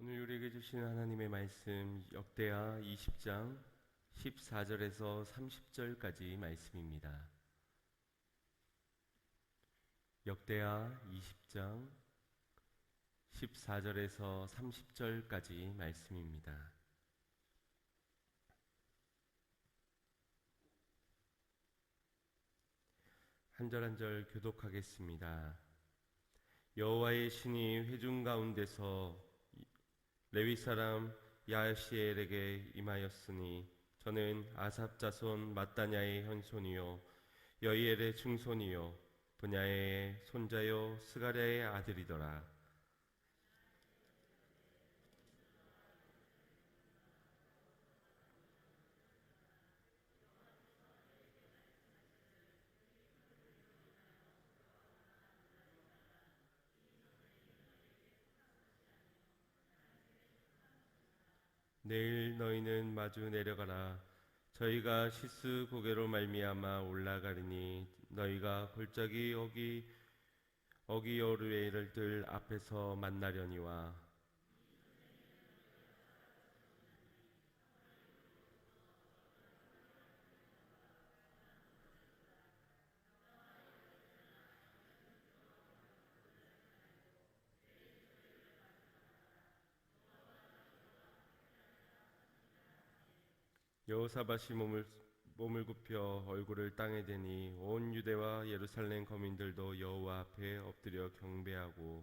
오늘 우리에게 주신 하나님의 말씀 역대하 20장 14절에서 30절까지 말씀입니다. 역대하 20장 14절에서 30절까지 말씀입니다. 한 절 한 절 교독하겠습니다. 여호와의 신이 회중 가운데서 레위 사람 야시엘에게 임하였으니 저는 아삽 자손 마따냐의 현손이요 여이엘의 증손이요 분야의 손자요 스가랴의 아들이더라. 내일 너희는 마주 내려가라. 저희가 시스 고개로 말미암아 올라가리니 너희가 골짜기 어기여르엘들 앞에서 만나려니와. 여호사밧이 몸을 굽혀 얼굴을 땅에 대니 온 유대와 예루살렘 거민들도 여호와 앞에 엎드려 경배하고.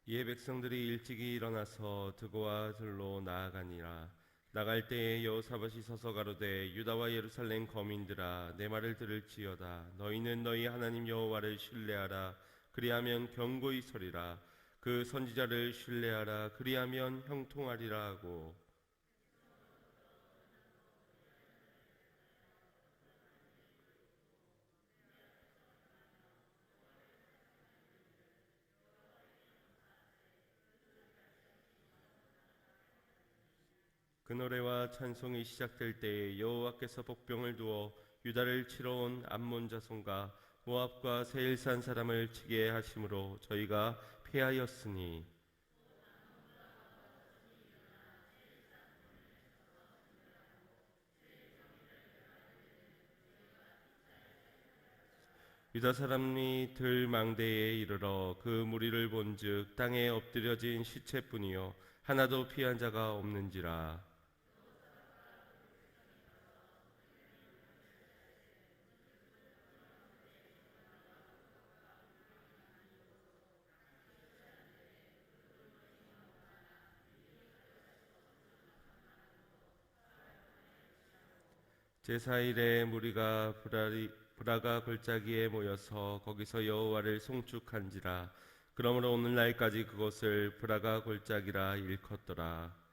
이에 백성들이 일찍이 일어나서 드고와 들로 나아가니라. 나갈 때에 여호사밧이 서서 가로되 유다와 예루살렘 거민들아 내 말을 들을지어다. 너희는 너희 하나님 여호와를 신뢰하라. 그리하면 견고히 서리라. 그 선지자를 신뢰하라. 그리하면 형통하리라 하고. 그 노래와 찬송이 시작될 때에 여호와께서 복병을 두어 유다를 치러 온 암몬 자손과 모압과 세일산 사람을 치게 하심으로 저희가 패하였으니. 유다 사람이 들 망대에 이르러 그 무리를 본즉 땅에 엎드려진 시체뿐이요 하나도 피한 자가 없는지라. 제4일에 무리가 브라가 골짜기에 모여서 거기서 여호와를 송축한지라. 그러므로 오늘날까지 그곳을 브라가 골짜기라 일컫더라.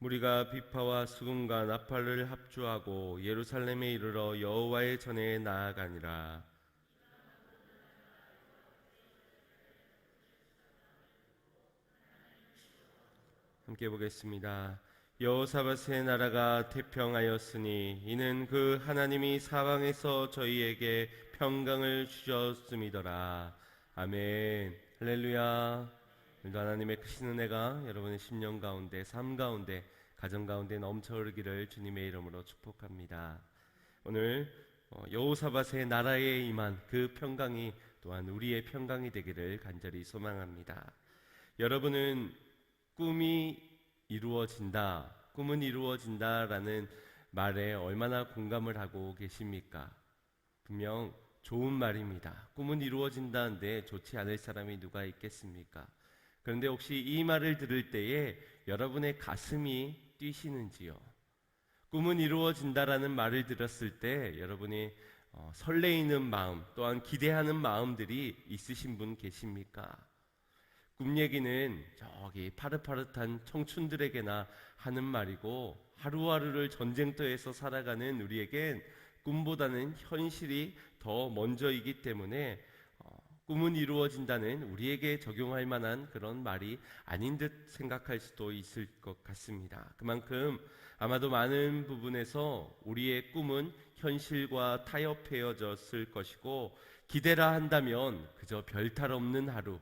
무리가 비파와 수금과 나팔을 합주하고 예루살렘에 이르러 여호와의 전에 나아가니라. 함께 보겠습니다. 여호사밧의 나라가 태평하였으니 이는 그 하나님이 사방에서 저희에게 평강을 주셨음이더라. 아멘. 할렐루야. 오늘도 하나님의 크신 은혜가 여러분의 심령 가운데, 삶 가운데, 가정 가운데 넘쳐 흐르기를 주님의 이름으로 축복합니다. 오늘 여호사밧의 나라에 임한 그 평강이 또한 우리의 평강이 되기를 간절히 소망합니다. 여러분은 꿈은 이루어진다라는 말에 얼마나 공감을 하고 계십니까? 분명 좋은 말입니다. 꿈은 이루어진다는데 좋지 않을 사람이 누가 있겠습니까? 그런데 혹시 이 말을 들을 때에 여러분의 가슴이 뛰시는지요? 꿈은 이루어진다라는 말을 들었을 때 여러분이 설레이는 마음 또한 기대하는 마음들이 있으신 분 계십니까? 꿈 얘기는 저기 파릇파릇한 청춘들에게나 하는 말이고 하루하루를 전쟁터에서 살아가는 우리에겐 꿈보다는 현실이 더 먼저이기 때문에 꿈은 이루어진다는 우리에게 적용할 만한 그런 말이 아닌 듯 생각할 수도 있을 것 같습니다. 그만큼 아마도 많은 부분에서 우리의 꿈은 현실과 타협해졌을 것이고, 기대라 한다면 그저 별탈 없는 하루,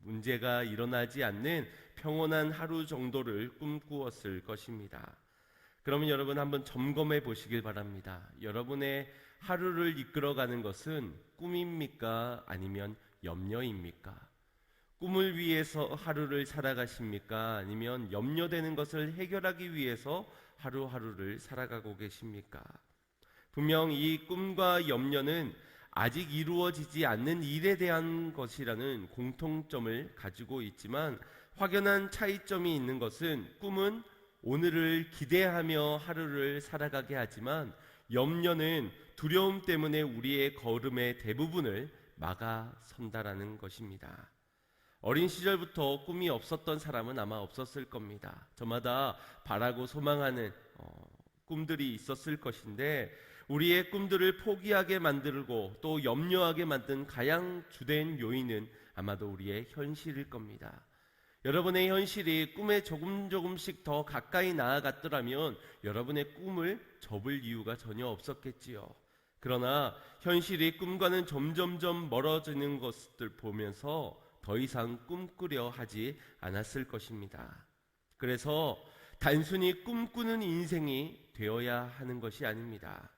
문제가 일어나지 않는 평온한 하루 정도를 꿈꾸었을 것입니다. 그러면 여러분 한번 점검해 보시길 바랍니다. 여러분의 하루를 이끌어가는 것은 꿈입니까? 아니면 염려입니까? 꿈을 위해서 하루를 살아가십니까? 아니면 염려되는 것을 해결하기 위해서 하루하루를 살아가고 계십니까? 분명 이 꿈과 염려는 아직 이루어지지 않는 일에 대한 것이라는 공통점을 가지고 있지만, 확연한 차이점이 있는 것은 꿈은 오늘을 기대하며 하루를 살아가게 하지만, 염려는 두려움 때문에 우리의 걸음의 대부분을 막아선다라는 것입니다. 어린 시절부터 꿈이 없었던 사람은 아마 없었을 겁니다. 저마다 바라고 소망하는 꿈들이 있었을 것인데, 우리의 꿈들을 포기하게 만들고 또 염려하게 만든 가장 주된 요인은 아마도 우리의 현실일 겁니다. 여러분의 현실이 꿈에 조금씩 더 가까이 나아갔더라면 여러분의 꿈을 접을 이유가 전혀 없었겠지요. 그러나 현실이 꿈과는 점점점 멀어지는 것을 보면서 더 이상 꿈꾸려 하지 않았을 것입니다. 그래서 단순히 꿈꾸는 인생이 되어야 하는 것이 아닙니다.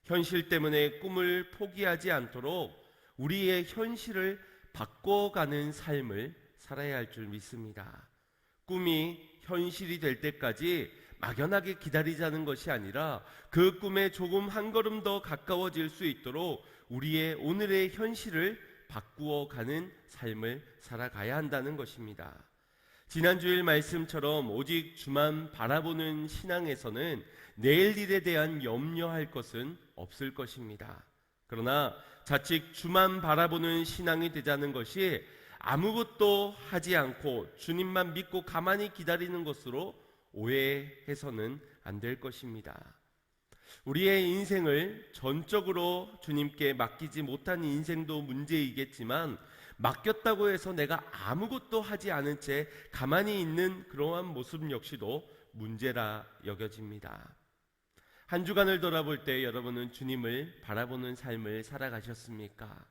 현실 때문에 꿈을 포기하지 않도록 우리의 현실을 바꿔가는 삶을 살아야 할 줄 믿습니다. 꿈이 현실이 될 때까지 막연하게 기다리자는 것이 아니라 그 꿈에 조금 한 걸음 더 가까워질 수 있도록 우리의 오늘의 현실을 바꾸어가는 삶을 살아가야 한다는 것입니다. 지난주일 말씀처럼 오직 주만 바라보는 신앙에서는 내일 일에 대한 염려할 것은 없을 것입니다. 그러나 자칫 주만 바라보는 신앙이 되자는 것이 아무것도 하지 않고 주님만 믿고 가만히 기다리는 것으로 오해해서는 안 될 것입니다. 우리의 인생을 전적으로 주님께 맡기지 못한 인생도 문제이겠지만, 맡겼다고 해서 내가 아무것도 하지 않은 채 가만히 있는 그러한 모습 역시도 문제라 여겨집니다. 한 주간을 돌아볼 때 여러분은 주님을 바라보는 삶을 살아가셨습니까?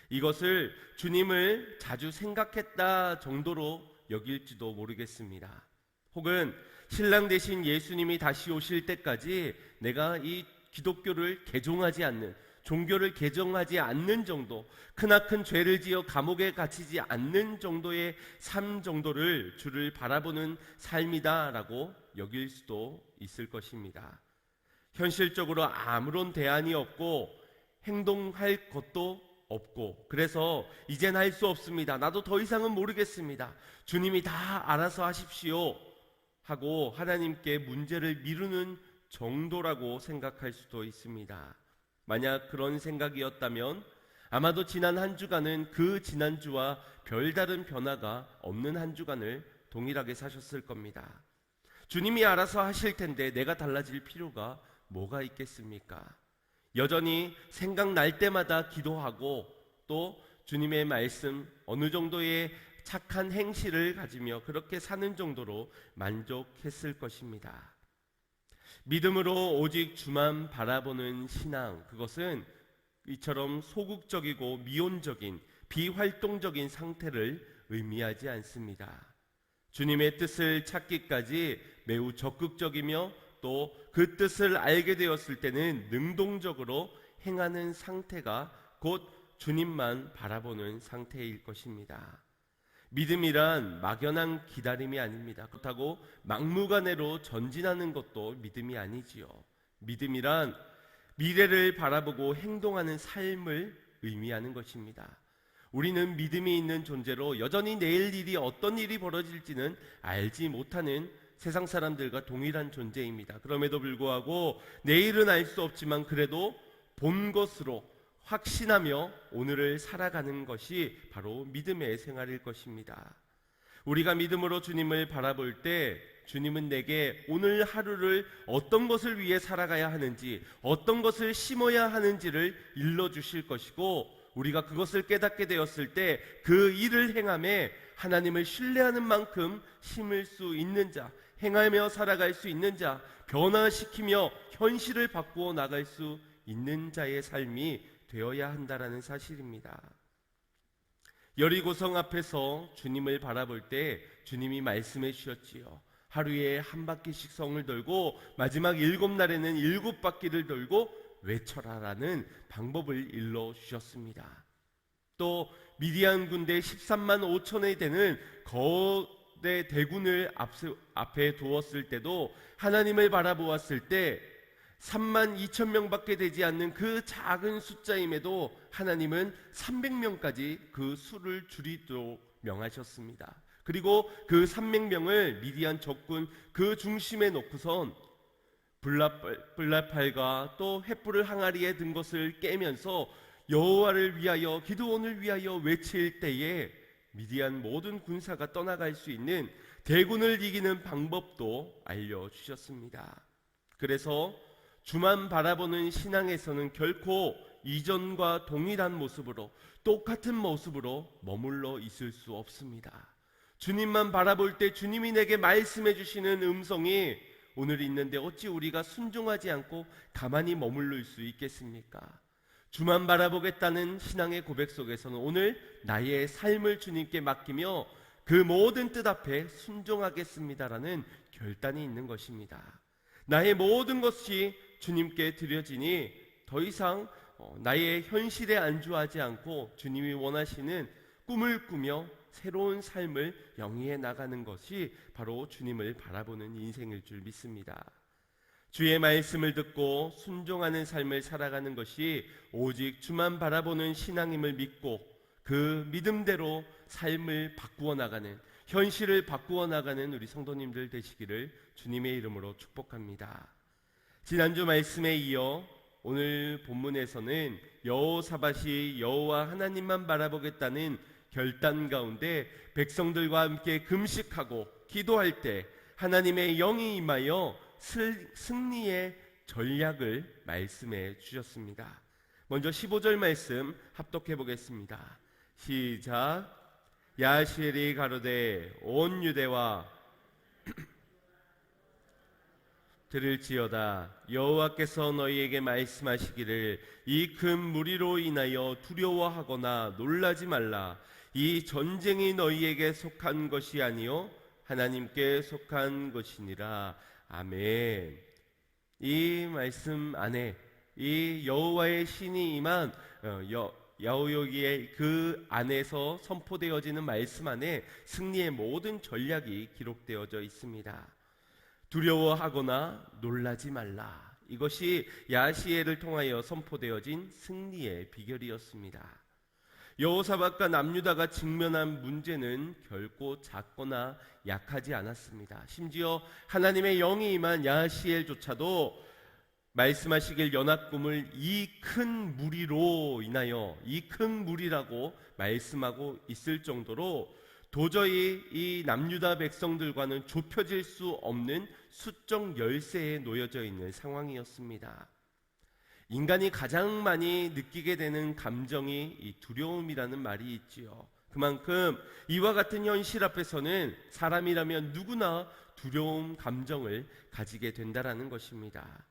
이것을 주님을 자주 생각했다 정도로 여길지도 모르겠습니다. 혹은 신랑 되신 예수님이 다시 오실 때까지 내가 이 기독교를 개종하지 않는, 종교를 개정하지 않는 정도, 크나큰 죄를 지어 감옥에 갇히지 않는 정도의 삶 정도를 주를 바라보는 삶이다라고 여길 수도 있을 것입니다. 현실적으로 아무런 대안이 없고 행동할 것도 없고, 그래서 이젠 할 수 없습니다. 나도 더 이상은 모르겠습니다. 주님이 다 알아서 하십시오 하고 하나님께 문제를 미루는 정도라고 생각할 수도 있습니다. 만약 그런 생각이었다면 아마도 지난 한 주간은 그 지난주와 별다른 변화가 없는 한 주간을 동일하게 사셨을 겁니다. 주님이 알아서 하실 텐데 내가 달라질 필요가 뭐가 있겠습니까? 여전히 생각날 때마다 기도하고 또 주님의 말씀, 어느 정도의 착한 행실을 가지며 그렇게 사는 정도로 만족했을 것입니다. 믿음으로 오직 주만 바라보는 신앙, 그것은 이처럼 소극적이고 미온적인 비활동적인 상태를 의미하지 않습니다. 주님의 뜻을 찾기까지 매우 적극적이며 또 그 뜻을 알게 되었을 때는 능동적으로 행하는 상태가 곧 주님만 바라보는 상태일 것입니다. 믿음이란 막연한 기다림이 아닙니다. 그렇다고 막무가내로 전진하는 것도 믿음이 아니지요. 믿음이란 미래를 바라보고 행동하는 삶을 의미하는 것입니다. 우리는 믿음이 있는 존재로 여전히 내일 일이 어떤 일이 벌어질지는 알지 못하는 세상 사람들과 동일한 존재입니다. 그럼에도 불구하고 내일은 알 수 없지만 그래도 본 것으로 확신하며 오늘을 살아가는 것이 바로 믿음의 생활일 것입니다. 우리가 믿음으로 주님을 바라볼 때 주님은 내게 오늘 하루를 어떤 것을 위해 살아가야 하는지, 어떤 것을 심어야 하는지를 일러주실 것이고, 우리가 그것을 깨닫게 되었을 때 그 일을 행함에 하나님을 신뢰하는 만큼 심을 수 있는 자, 행하며 살아갈 수 있는 자, 변화시키며 현실을 바꾸어 나갈 수 있는 자의 삶이 되어야 한다라는 사실입니다. 여리고성 앞에서 주님을 바라볼 때 주님이 말씀해 주셨지요. 하루에 한 바퀴씩 성을 돌고 마지막 7날에는 7바퀴를 돌고 외쳐라라는 방법을 일러 주셨습니다. 또 미디안 군대 13만 5천에 되는 거대 대군을 앞에 두었을 때도 하나님을 바라보았을 때 3만 2천 명밖에 되지 않는 그 작은 숫자임에도 하나님은 300명까지 그 수를 줄이도록 명하셨습니다. 그리고 그 300명을 미디안 적군 그 중심에 놓고선 블라팔과 또 횃불을 항아리에 든 것을 깨면서 여호와를 위하여 기드온을 위하여 외칠 때에 미디안 모든 군사가 떠나갈 수 있는 대군을 이기는 방법도 알려주셨습니다. 그래서 주만 바라보는 신앙에서는 결코 이전과 동일한 모습으로 똑같은 모습으로 머물러 있을 수 없습니다. 주님만 바라볼 때 주님이 내게 말씀해 주시는 음성이 오늘 있는데 어찌 우리가 순종하지 않고 가만히 머물러 수 있겠습니까? 주만 바라보겠다는 신앙의 고백 속에서는 오늘 나의 삶을 주님께 맡기며 그 모든 뜻 앞에 순종하겠습니다라는 결단이 있는 것입니다. 나의 모든 것이 주님께 드려지니 더 이상 나의 현실에 안주하지 않고 주님이 원하시는 꿈을 꾸며 새로운 삶을 영위해 나가는 것이 바로 주님을 바라보는 인생일 줄 믿습니다. 주의 말씀을 듣고 순종하는 삶을 살아가는 것이 오직 주만 바라보는 신앙임을 믿고 그 믿음대로 삶을 바꾸어 나가는, 현실을 바꾸어 나가는 우리 성도님들 되시기를 주님의 이름으로 축복합니다. 지난주 말씀에 이어 오늘 본문에서는 여호사밧이 여호와 하나님만 바라보겠다는 결단 가운데 백성들과 함께 금식하고 기도할 때 하나님의 영이 임하여 승리의 전략을 말씀해 주셨습니다. 먼저 15절 말씀 합독해 보겠습니다. 시작. 야시엘이 가로되 온 유대와 들을지어다. 여호와께서 너희에게 말씀하시기를 이 큰 무리로 인하여 두려워하거나 놀라지 말라. 이 전쟁이 너희에게 속한 것이 아니요 하나님께 속한 것이니라. 아멘. 이 말씀 안에 이 여호와의 신이 임한 야호여기의 그 안에서 선포되어지는 말씀 안에 승리의 모든 전략이 기록되어져 있습니다. 두려워하거나 놀라지 말라. 이것이 야시엘을 통하여 선포되어진 승리의 비결이었습니다. 여호사밧과 남유다가 직면한 문제는 결코 작거나 약하지 않았습니다. 심지어 하나님의 영이 임한 야시엘조차도 말씀하시길 연합금을 이 큰 무리로 인하여 이 큰 무리라고 말씀하고 있을 정도로 도저히 이 남유다 백성들과는 좁혀질 수 없는 수적 열세에 놓여져 있는 상황이었습니다. 인간이 가장 많이 느끼게 되는 감정이 이 두려움이라는 말이 있지요. 그만큼 이와 같은 현실 앞에서는 사람이라면 누구나 두려움 감정을 가지게 된다라는 것입니다.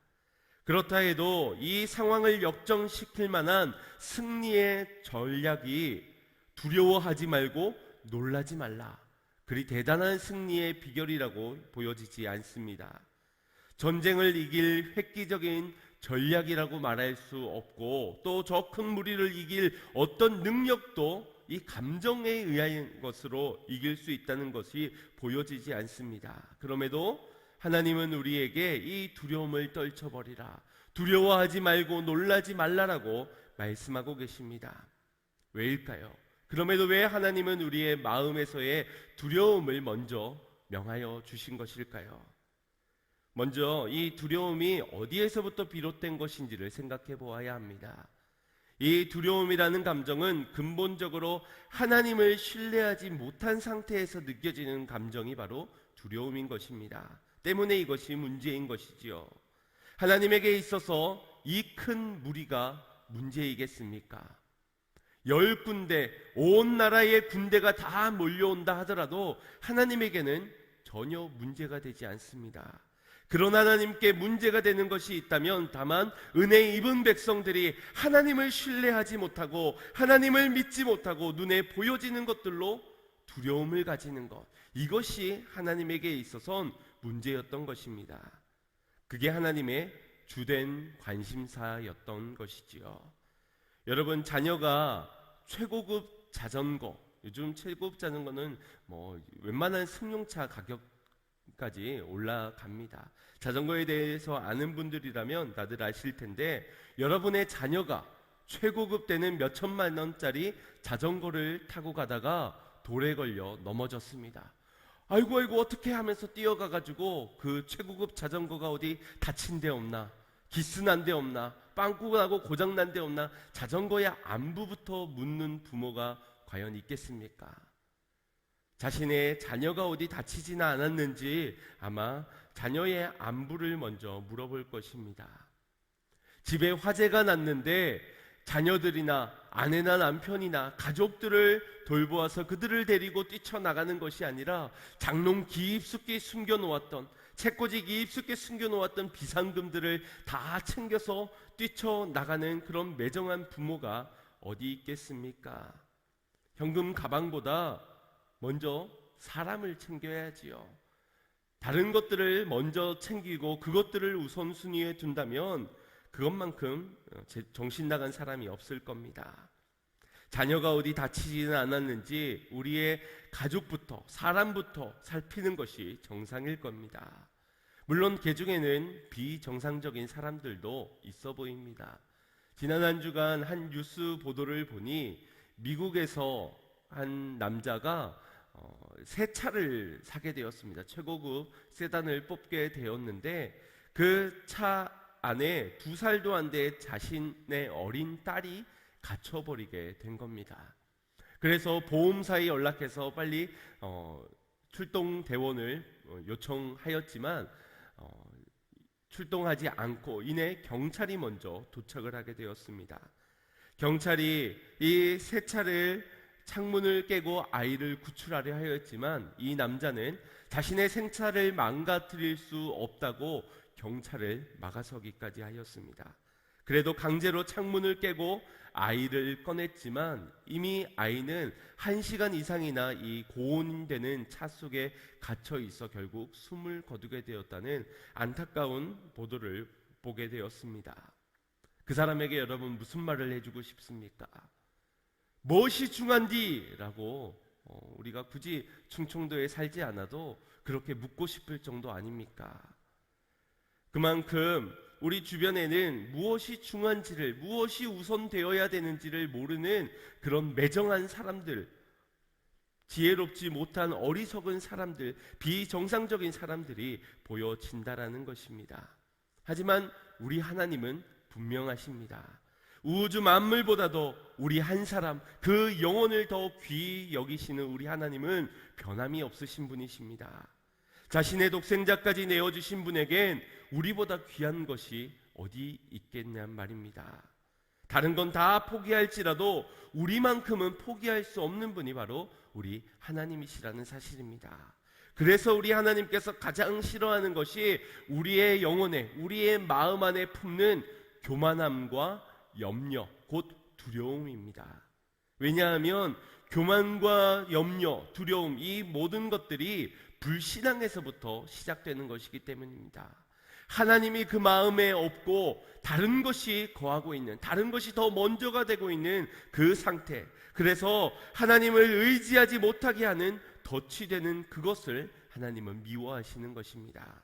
그렇다 해도 이 상황을 역전시킬 만한 승리의 전략이 두려워하지 말고 놀라지 말라. 그리 대단한 승리의 비결이라고 보여지지 않습니다. 전쟁을 이길 획기적인 전략이라고 말할 수 없고 또 저 큰 무리를 이길 어떤 능력도 이 감정에 의한 것으로 이길 수 있다는 것이 보여지지 않습니다. 그럼에도 하나님은 우리에게 이 두려움을 떨쳐버리라, 두려워하지 말고 놀라지 말라라고 말씀하고 계십니다. 왜일까요? 그럼에도 왜 하나님은 우리의 마음에서의 두려움을 먼저 명하여 주신 것일까요? 먼저 이 두려움이 어디에서부터 비롯된 것인지를 생각해 보아야 합니다. 이 두려움이라는 감정은 근본적으로 하나님을 신뢰하지 못한 상태에서 느껴지는 감정이 바로 두려움인 것입니다. 때문에 이것이 문제인 것이지요. 하나님에게 있어서 이 큰 무리가 문제이겠습니까? 10군데, 온 나라의 군대가 다 몰려온다 하더라도 하나님에게는 전혀 문제가 되지 않습니다. 그런 하나님께 문제가 되는 것이 있다면 다만 은혜 입은 백성들이 하나님을 신뢰하지 못하고 하나님을 믿지 못하고 눈에 보여지는 것들로 두려움을 가지는 것, 이것이 하나님에게 있어선 문제였던 것입니다. 그게 하나님의 주된 관심사였던 것이지요. 여러분, 자녀가 최고급 자전거, 요즘 최고급 자전거는 웬만한 승용차 가격까지 올라갑니다. 자전거에 대해서 아는 분들이라면 다들 아실 텐데, 여러분의 자녀가 최고급 되는 몇 천만 원짜리 자전거를 타고 가다가 돌에 걸려 넘어졌습니다. 아이고 어떻게 하면서 뛰어가가지고 그 최고급 자전거가 어디 다친 데 없나, 기스난 데 없나, 빵꾸 나고 고장난 데 없나, 자전거의 안부부터 묻는 부모가 과연 있겠습니까? 자신의 자녀가 어디 다치지는 않았는지 아마 자녀의 안부를 먼저 물어볼 것입니다. 집에 화재가 났는데 자녀들이나 아내나 남편이나 가족들을 돌보아서 그들을 데리고 뛰쳐나가는 것이 아니라 장롱 깊숙이 숨겨놓았던, 책꽂이 깊숙이 숨겨놓았던 비상금들을 다 챙겨서 뛰쳐나가는 그런 매정한 부모가 어디 있겠습니까? 현금 가방보다 먼저 사람을 챙겨야지요. 다른 것들을 먼저 챙기고 그것들을 우선순위에 둔다면 그것만큼 정신 나간 사람이 없을 겁니다. 자녀가 어디 다치지는 않았는지 우리의 가족부터, 사람부터 살피는 것이 정상일 겁니다. 물론 그 중에는 비정상적인 사람들도 있어 보입니다. 지난 한 주간 한 뉴스 보도를 보니 미국에서 한 남자가 새 차를 사게 되었습니다. 최고급 세단을 뽑게 되었는데 그 차 안에 2살도 안 된 자신의 어린 딸이 갇혀버리게 된 겁니다. 그래서 보험사에 연락해서 빨리 출동 대원을 요청하였지만 출동하지 않고 이내 경찰이 먼저 도착을 하게 되었습니다. 경찰이 이 새 차를 창문을 깨고 아이를 구출하려 하였지만 이 남자는 자신의 생차를 망가뜨릴 수 없다고 경찰을 막아서기까지 하였습니다. 그래도 강제로 창문을 깨고 아이를 꺼냈지만 이미 아이는 1시간 이상이나 이 고온되는 차 속에 갇혀 있어 결국 숨을 거두게 되었다는 안타까운 보도를 보게 되었습니다. 그 사람에게 여러분 무슨 말을 해주고 싶습니까? 무엇이 중한디? 라고 우리가 굳이 충청도에 살지 않아도 그렇게 묻고 싶을 정도 아닙니까? 그만큼 우리 주변에는 무엇이 중요한지를, 무엇이 우선되어야 되는지를 모르는 그런 매정한 사람들, 지혜롭지 못한 어리석은 사람들, 비정상적인 사람들이 보여진다라는 것입니다. 하지만 우리 하나님은 분명하십니다. 우주 만물보다도 우리 한 사람, 그 영혼을 더 귀히 여기시는 우리 하나님은 변함이 없으신 분이십니다. 자신의 독생자까지 내어주신 분에겐 우리보다 귀한 것이 어디 있겠냔 말입니다. 다른 건 다 포기할지라도 우리만큼은 포기할 수 없는 분이 바로 우리 하나님이시라는 사실입니다. 그래서 우리 하나님께서 가장 싫어하는 것이 우리의 영혼에, 우리의 마음 안에 품는 교만함과 염려, 곧 두려움입니다. 왜냐하면 교만과 염려, 두려움, 이 모든 것들이 불신앙에서부터 시작되는 것이기 때문입니다. 하나님이 그 마음에 없고 다른 것이 거하고 있는, 다른 것이 더 먼저가 되고 있는 그 상태, 그래서 하나님을 의지하지 못하게 하는 덫이 되는 그것을 하나님은 미워하시는 것입니다.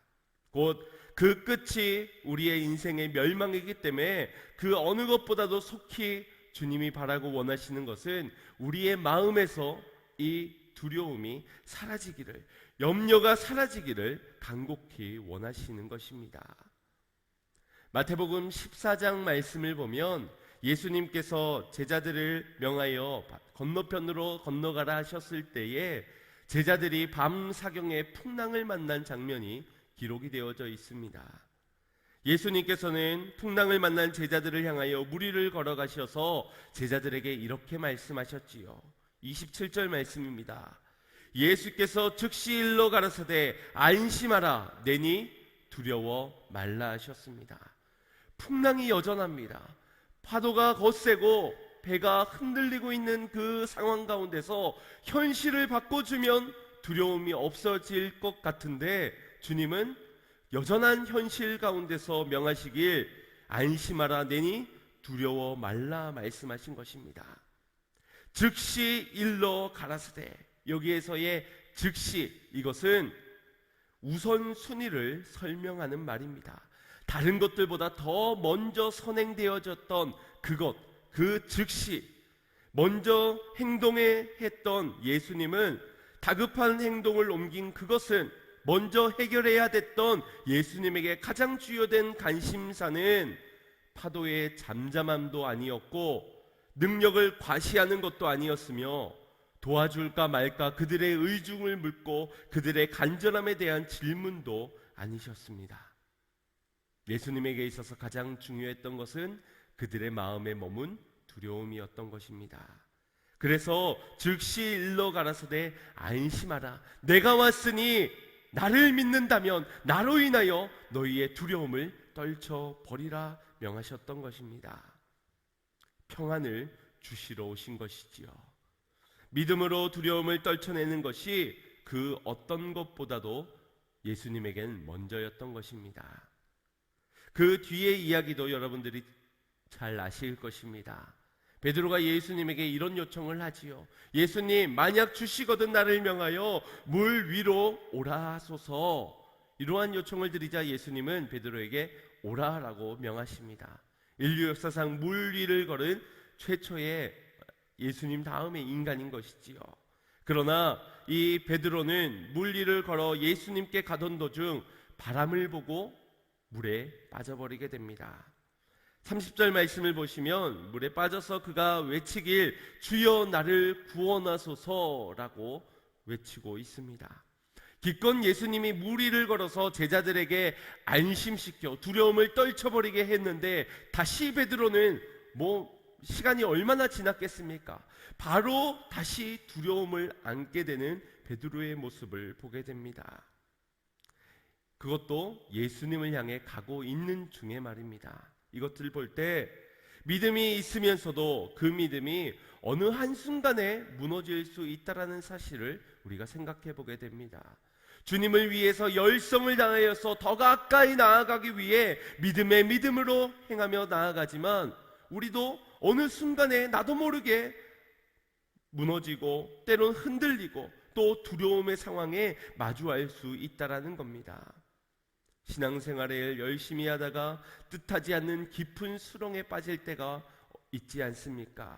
곧 그 끝이 우리의 인생의 멸망이기 때문에 그 어느 것보다도 속히 주님이 바라고 원하시는 것은 우리의 마음에서 이 두려움이 사라지기를, 염려가 사라지기를 간곡히 원하시는 것입니다. 마태복음 14장 말씀을 보면 예수님께서 제자들을 명하여 건너편으로 건너가라 하셨을 때에 제자들이 밤 사경에 풍랑을 만난 장면이 기록이 되어져 있습니다. 예수님께서는 풍랑을 만난 제자들을 향하여 무리를 걸어가셔서 제자들에게 이렇게 말씀하셨지요. 27절 말씀입니다. 예수께서 즉시 일로 가라사대 안심하라 내니 두려워 말라 하셨습니다. 풍랑이 여전합니다. 파도가 거세고 배가 흔들리고 있는 그 상황 가운데서 현실을 바꿔주면 두려움이 없어질 것 같은데 주님은 여전한 현실 가운데서 명하시길 안심하라 내니 두려워 말라 말씀하신 것입니다. 즉시 일러 가라사대, 여기에서의 즉시, 이것은 우선순위를 설명하는 말입니다. 다른 것들보다 더 먼저 선행되어졌던 그것, 그 즉시 먼저 행동해 했던 예수님은 다급한 행동을 옮긴 그것은 먼저 해결해야 됐던 예수님에게 가장 주요된 관심사는 파도의 잠잠함도 아니었고 능력을 과시하는 것도 아니었으며 도와줄까 말까 그들의 의중을 묻고 그들의 간절함에 대한 질문도 아니셨습니다. 예수님에게 있어서 가장 중요했던 것은 그들의 마음에 머문 두려움이었던 것입니다. 그래서 즉시 일러 가라사대 안심하라 내가 왔으니 나를 믿는다면 나로 인하여 너희의 두려움을 떨쳐버리라 명하셨던 것입니다. 평안을 주시러 오신 것이지요. 믿음으로 두려움을 떨쳐내는 것이 그 어떤 것보다도 예수님에겐 먼저였던 것입니다. 그 뒤의 이야기도 여러분들이 잘 아실 것입니다. 베드로가 예수님에게 이런 요청을 하지요. 예수님, 만약 주시거든 나를 명하여 물 위로 오라 하소서. 이러한 요청을 드리자 예수님은 베드로에게 오라라고 명하십니다. 인류 역사상 물 위를 걸은 최초의 예수님 다음의 인간인 것이지요. 그러나 이 베드로는 물 위를 걸어 예수님께 가던 도중 바람을 보고 물에 빠져버리게 됩니다. 30절 말씀을 보시면 물에 빠져서 그가 외치길 주여 나를 구원하소서라고 외치고 있습니다. 기껏 예수님이 물 위를 걸어서 제자들에게 안심시켜 두려움을 떨쳐버리게 했는데 다시 베드로는 시간이 얼마나 지났겠습니까? 바로 다시 두려움을 안게 되는 베드로의 모습을 보게 됩니다. 그것도 예수님을 향해 가고 있는 중에 말입니다. 이것들을 볼 때 믿음이 있으면서도 그 믿음이 어느 한순간에 무너질 수 있다는 사실을 우리가 생각해 보게 됩니다. 주님을 위해서 열성을 다하여서 더 가까이 나아가기 위해 믿음의 믿음으로 행하며 나아가지만 우리도 어느 순간에 나도 모르게 무너지고 때론 흔들리고 또 두려움의 상황에 마주할 수 있다는 겁니다. 신앙생활을 열심히 하다가 뜻하지 않는 깊은 수렁에 빠질 때가 있지 않습니까?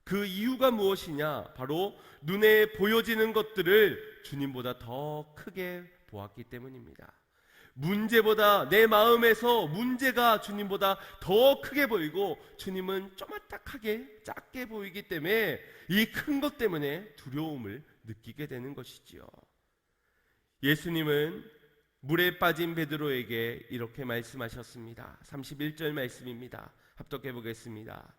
그 이유가 무엇이냐? 바로 눈에 보여지는 것들을 주님보다 더 크게 보았기 때문입니다. 문제보다 내 마음에서 문제가 주님보다 더 크게 보이고 주님은 쪼마딱하게 작게 보이기 때문에 이 큰 것 때문에 두려움을 느끼게 되는 것이지요. 예수님은 물에 빠진 베드로에게 이렇게 말씀하셨습니다. 31절 말씀입니다. 합독해 보겠습니다.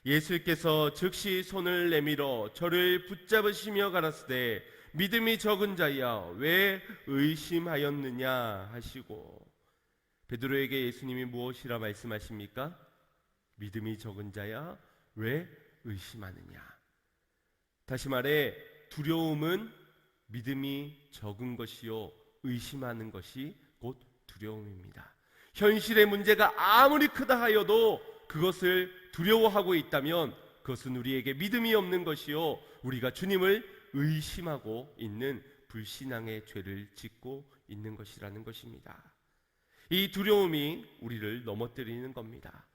예수께서 즉시 손을 내밀어 저를 붙잡으시며 가라사대 믿음이 적은 자야 왜 의심하였느냐 하시고, 베드로에게 예수님이 무엇이라 말씀하십니까? 믿음이 적은 자야 왜 의심하느냐. 다시 말해 두려움은 믿음이 적은 것이요 의심하는 것이 곧 두려움입니다. 현실의 문제가 아무리 크다 하여도 그것을 두려워하고 있다면 그것은 우리에게 믿음이 없는 것이요 우리가 주님을 의심하고 있는 불신앙의 죄를 짓고 있는 것이라는 것입니다. 이 두려움이 우리를 넘어뜨리는 겁니다.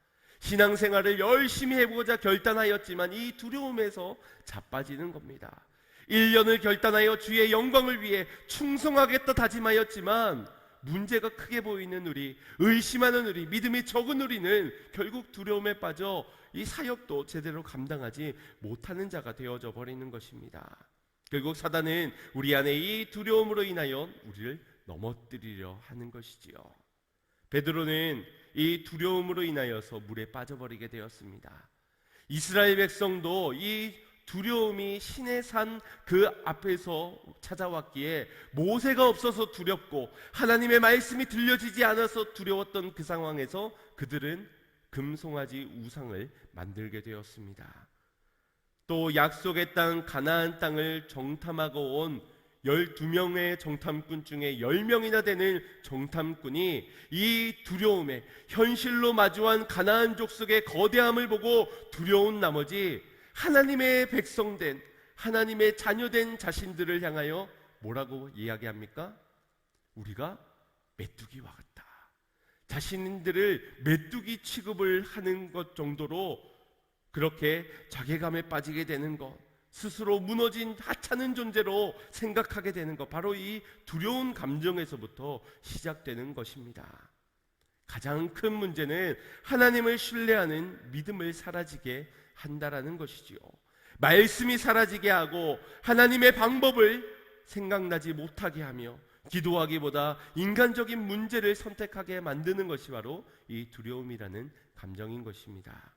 신앙생활을 열심히 해보고자 결단하였지만 이 두려움에서 자빠지는 겁니다. 1년을 결단하여 주의 영광을 위해 충성하겠다 다짐하였지만 문제가 크게 보이는 우리, 의심하는 우리, 믿음이 적은 우리는 결국 두려움에 빠져 이 사역도 제대로 감당하지 못하는 자가 되어져 버리는 것입니다. 결국 사단은 우리 안에 이 두려움으로 인하여 우리를 넘어뜨리려 하는 것이지요. 베드로는 이 두려움으로 인하여서 물에 빠져버리게 되었습니다. 이스라엘 백성도 이 두려움이 신의 산 그 앞에서 찾아왔기에 모세가 없어서 두렵고 하나님의 말씀이 들려지지 않아서 두려웠던 그 상황에서 그들은 금송아지 우상을 만들게 되었습니다. 또 약속의 땅 가나안 땅을 정탐하고 온 12명의 정탐꾼 중에 10명이나 되는 정탐꾼이 이 두려움에 현실로 마주한 가나안 족속의 거대함을 보고 두려운 나머지 하나님의 백성된, 하나님의 자녀된 자신들을 향하여 뭐라고 이야기합니까? 우리가 메뚜기와 같다. 자신들을 메뚜기 취급을 하는 것 정도로 그렇게 자괴감에 빠지게 되는 것, 스스로 무너진 하찮은 존재로 생각하게 되는 것, 바로 이 두려운 감정에서부터 시작되는 것입니다. 가장 큰 문제는 하나님을 신뢰하는 믿음을 사라지게 한다라는 것이지요. 말씀이 사라지게 하고 하나님의 방법을 생각나지 못하게 하며 기도하기보다 인간적인 문제를 선택하게 만드는 것이 바로 이 두려움이라는 감정인 것입니다.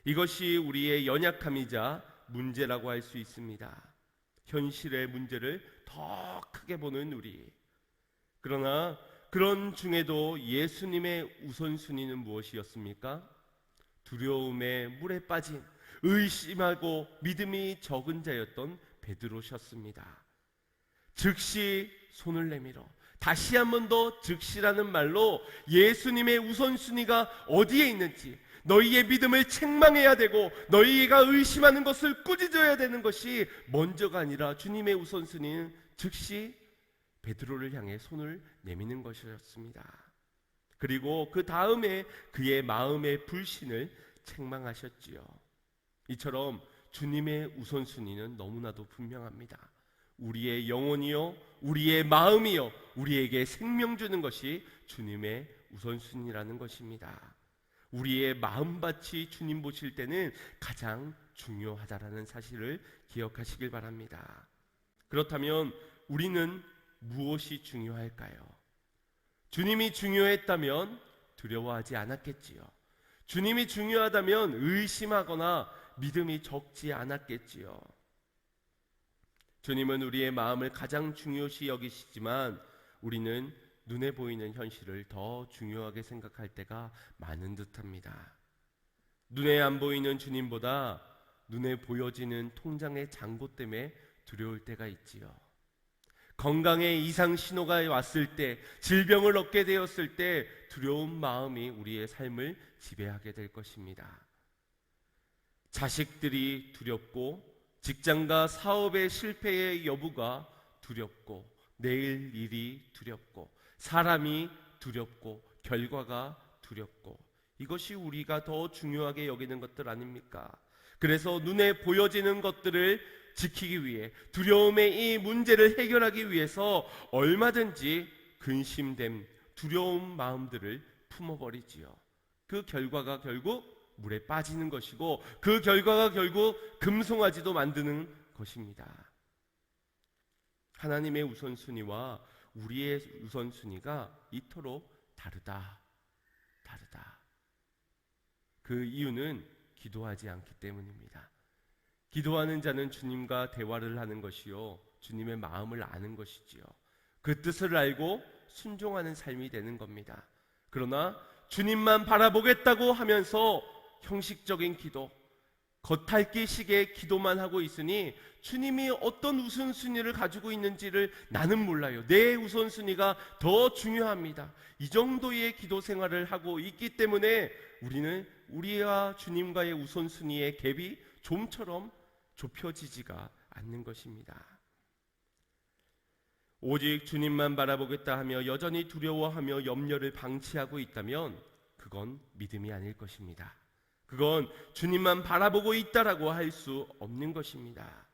이것이 우리의 연약함이자 문제라고 할 수 있습니다. 현실의 문제를 더 크게 보는 우리. 그러나 그런 중에도 예수님의 우선순위는 무엇이었습니까? 두려움에 물에 빠진 의심하고 믿음이 적은 자였던 베드로셨습니다. 즉시 손을 내밀어, 다시 한 번 더 즉시라는 말로 예수님의 우선순위가 어디에 있는지, 너희의 믿음을 책망해야 되고 너희가 의심하는 것을 꾸짖어야 되는 것이 먼저가 아니라 주님의 우선순위는 즉시 베드로를 향해 손을 내미는 것이었습니다. 그리고 그 다음에 그의 마음의 불신을 책망하셨지요. 이처럼 주님의 우선순위는 너무나도 분명합니다. 우리의 영혼이요, 우리의 마음이요, 우리에게 생명 주는 것이 주님의 우선순위라는 것입니다. 우리의 마음밭이 주님 보실 때는 가장 중요하다라는 사실을 기억하시길 바랍니다. 그렇다면 우리는 무엇이 중요할까요? 주님이 중요했다면 두려워하지 않았겠지요. 주님이 중요하다면 의심하거나 믿음이 적지 않았겠지요. 주님은 우리의 마음을 가장 중요시 여기시지만 우리는 눈에 보이는 현실을 더 중요하게 생각할 때가 많은 듯합니다. 눈에 안 보이는 주님보다 눈에 보여지는 통장의 잔고 때문에 두려울 때가 있지요. 건강에 이상 신호가 왔을 때, 질병을 얻게 되었을 때 두려운 마음이 우리의 삶을 지배하게 될 것입니다. 자식들이 두렵고 직장과 사업의 실패의 여부가 두렵고 내일 일이 두렵고 사람이 두렵고 결과가 두렵고 이것이 우리가 더 중요하게 여기는 것들 아닙니까? 그래서 눈에 보여지는 것들을 지키기 위해 두려움의 이 문제를 해결하기 위해서 얼마든지 근심됨, 두려운 마음들을 품어버리지요. 그 결과가 결국 물에 빠지는 것이고 그 결과가 결국 금송아지도 만드는 것입니다. 하나님의 우선순위와 우리의 우선순위가 이토록 다르다. 그 이유는 기도하지 않기 때문입니다. 기도하는 자는 주님과 대화를 하는 것이요, 주님의 마음을 아는 것이지요. 그 뜻을 알고 순종하는 삶이 되는 겁니다. 그러나 주님만 바라보겠다고 하면서 형식적인 기도, 겉핥기식의 기도만 하고 있으니 주님이 어떤 우선순위를 가지고 있는지를 나는 몰라요. 내 우선순위가 더 중요합니다. 이 정도의 기도 생활을 하고 있기 때문에 우리는 우리와 주님과의 우선순위의 갭이 좀처럼 좁혀지지가 않는 것입니다. 오직 주님만 바라보겠다 하며 여전히 두려워하며 염려를 방치하고 있다면 그건 믿음이 아닐 것입니다. 그건 주님만 바라보고 있다라고 할 수 없는 것입니다.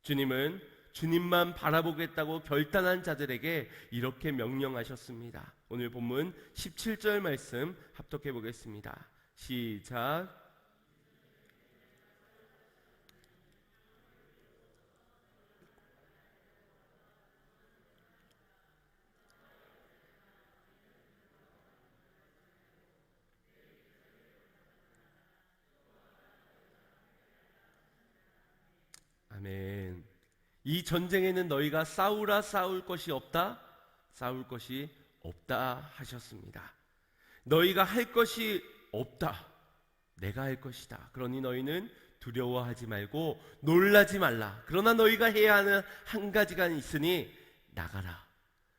주님은 주님만 바라보겠다고 결단한 자들에게 이렇게 명령하셨습니다. 오늘 본문 17절 말씀 합독해 보겠습니다. 시작. 아멘. 이 전쟁에는 너희가 싸우라 싸울 것이 없다, 싸울 것이 없다 하셨습니다. 너희가 할 것이 없다, 내가 할 것이다. 그러니 너희는 두려워하지 말고 놀라지 말라. 그러나 너희가 해야 하는 한 가지가 있으니 나가라,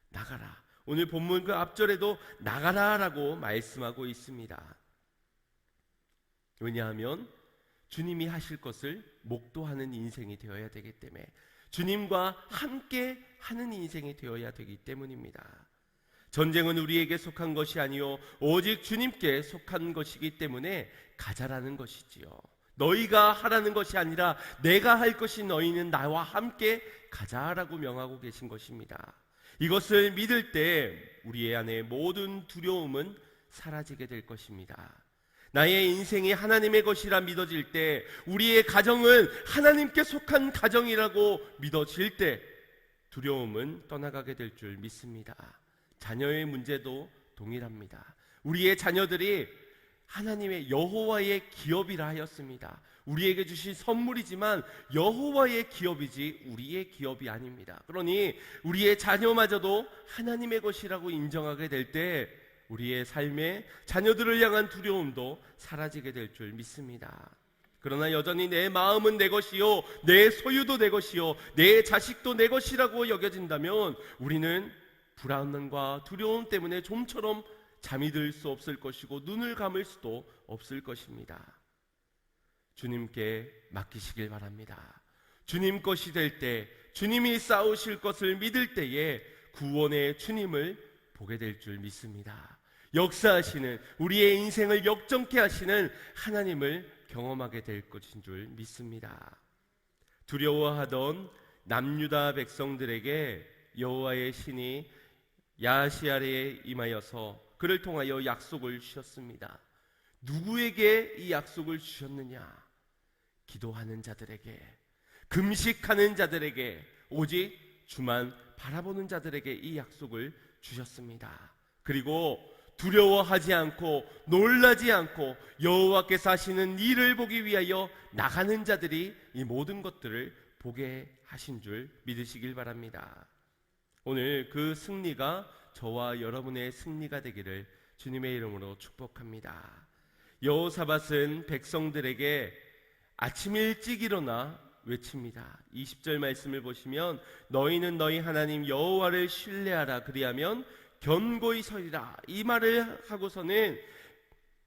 나가라. 오늘 본문 그 앞절에도 나가라라고 말씀하고 있습니다. 왜냐하면 주님이 하실 것을 목도하는 인생이 되어야 되기 때문에, 주님과 함께 하는 인생이 되어야 되기 때문입니다. 전쟁은 우리에게 속한 것이 아니요 오직 주님께 속한 것이기 때문에 가자라는 것이지요. 너희가 하라는 것이 아니라 내가 할 것이 너희는 나와 함께 가자라고 명하고 계신 것입니다. 이것을 믿을 때 우리의 안에 모든 두려움은 사라지게 될 것입니다. 나의 인생이 하나님의 것이라 믿어질 때, 우리의 가정은 하나님께 속한 가정이라고 믿어질 때 두려움은 떠나가게 될 줄 믿습니다. 자녀의 문제도 동일합니다. 우리의 자녀들이 하나님의 여호와의 기업이라 하였습니다. 우리에게 주신 선물이지만 여호와의 기업이지 우리의 기업이 아닙니다. 그러니 우리의 자녀마저도 하나님의 것이라고 인정하게 될 때 우리의 삶에 자녀들을 향한 두려움도 사라지게 될 줄 믿습니다. 그러나 여전히 내 마음은 내 것이요 내 소유도 내 것이요 내 자식도 내 것이라고 여겨진다면 우리는 불안과 두려움 때문에 좀처럼 잠이 들 수 없을 것이고 눈을 감을 수도 없을 것입니다. 주님께 맡기시길 바랍니다. 주님 것이 될 때, 주님이 싸우실 것을 믿을 때에 구원의 주님을 보게 될 줄 믿습니다. 역사하시는, 우리의 인생을 역정케 하시는 하나님을 경험하게 될 것인 줄 믿습니다. 두려워하던 남유다 백성들에게 여호와의 신이 야시아레에 임하여서 그를 통하여 약속을 주셨습니다. 누구에게 이 약속을 주셨느냐? 기도하는 자들에게, 금식하는 자들에게, 오직 주만 바라보는 자들에게 이 약속을 주셨습니다. 그리고 두려워하지 않고 놀라지 않고 여호와께서 하시는 일을 보기 위하여 나가는 자들이 이 모든 것들을 보게 하신 줄 믿으시길 바랍니다. 오늘 그 승리가 저와 여러분의 승리가 되기를 주님의 이름으로 축복합니다. 여호사밧은 백성들에게 아침 일찍 일어나 외칩니다. 20절 말씀을 보시면 너희는 너희 하나님 여호와를 신뢰하라, 그리하면 견고히 서리라. 이 말을 하고서는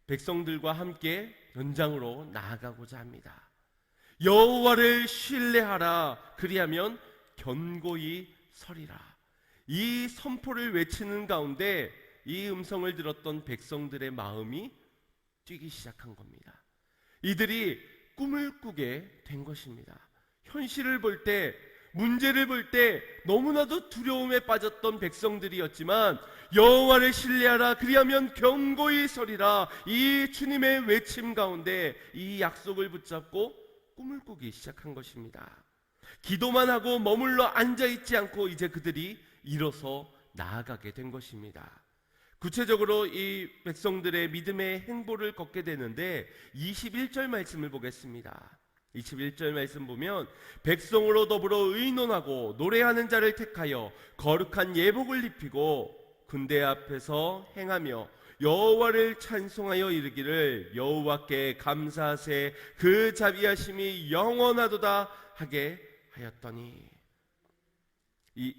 백성들과 함께 연장으로 나아가고자 합니다. 여호와를 신뢰하라, 그리하면 견고히 서리라. 이 선포를 외치는 가운데 이 음성을 들었던 백성들의 마음이 뛰기 시작한 겁니다. 이들이 꿈을 꾸게 된 것입니다. 현실을 볼 때, 문제를 볼 때 너무나도 두려움에 빠졌던 백성들이었지만 여호와를 신뢰하라, 그리하면 견고히 서리라. 이 주님의 외침 가운데 이 약속을 붙잡고 꿈을 꾸기 시작한 것입니다. 기도만 하고 머물러 앉아있지 않고 이제 그들이 일어서 나아가게 된 것입니다. 구체적으로 이 백성들의 믿음의 행보를 걷게 되는데 21절 말씀을 보겠습니다. 21절 말씀 보면 백성으로 더불어 의논하고 노래하는 자를 택하여 거룩한 예복을 입히고 군대 앞에서 행하며 여호와를 찬송하여 이르기를 여호와께 감사하세 그 자비하심이 영원하도다 하게 하였더니. 이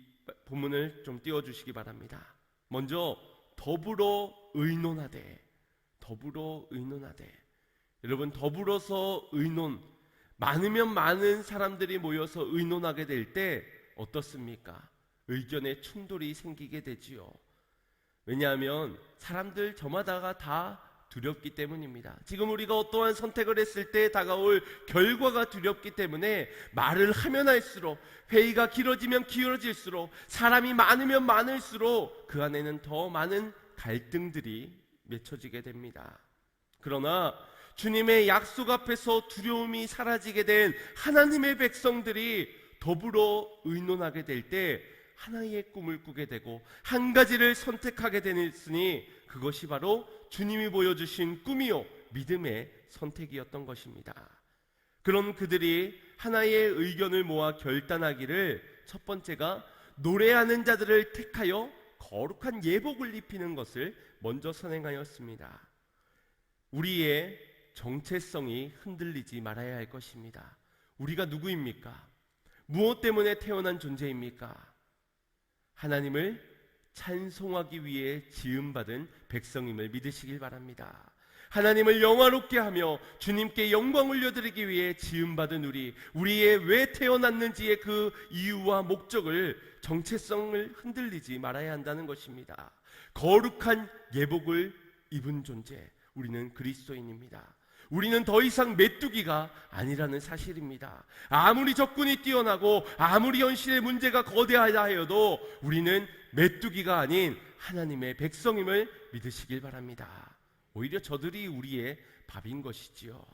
본문을 좀 띄워주시기 바랍니다. 먼저 더불어 의논하되, 더불어 의논하되. 여러분, 더불어서 의논, 많으면 많은 사람들이 모여서 의논하게 될 때 어떻습니까? 의견의 충돌이 생기게 되지요. 왜냐하면 사람들 저마다가 다 두렵기 때문입니다. 지금 우리가 어떠한 선택을 했을 때 다가올 결과가 두렵기 때문에 말을 하면 할수록, 회의가 길어지면 길어질수록, 사람이 많으면 많을수록 그 안에는 더 많은 갈등들이 맺혀지게 됩니다. 그러나 주님의 약속 앞에서 두려움이 사라지게 된 하나님의 백성들이 더불어 의논하게 될 때 하나의 꿈을 꾸게 되고 한 가지를 선택하게 되었으니 그것이 바로 주님이 보여주신 꿈이요 믿음의 선택이었던 것입니다. 그런 그들이 하나의 의견을 모아 결단하기를, 첫 번째가 노래하는 자들을 택하여 거룩한 예복을 입히는 것을 먼저 선행하였습니다. 우리의 정체성이 흔들리지 말아야 할 것입니다. 우리가 누구입니까? 무엇 때문에 태어난 존재입니까? 하나님을 찬송하기 위해 지음받은 백성임을 믿으시길 바랍니다. 하나님을 영화롭게 하며 주님께 영광 올려드리기 위해 지음받은 우리의 왜 태어났는지의 그 이유와 목적을, 정체성을 흔들리지 말아야 한다는 것입니다. 거룩한 예복을 입은 존재, 우리는 그리스도인입니다. 우리는 더 이상 메뚜기가 아니라는 사실입니다. 아무리 적군이 뛰어나고 아무리 현실의 문제가 거대하다 하여도 우리는 메뚜기가 아닌 하나님의 백성임을 믿으시길 바랍니다. 오히려 저들이 우리의 밥인 것이지요.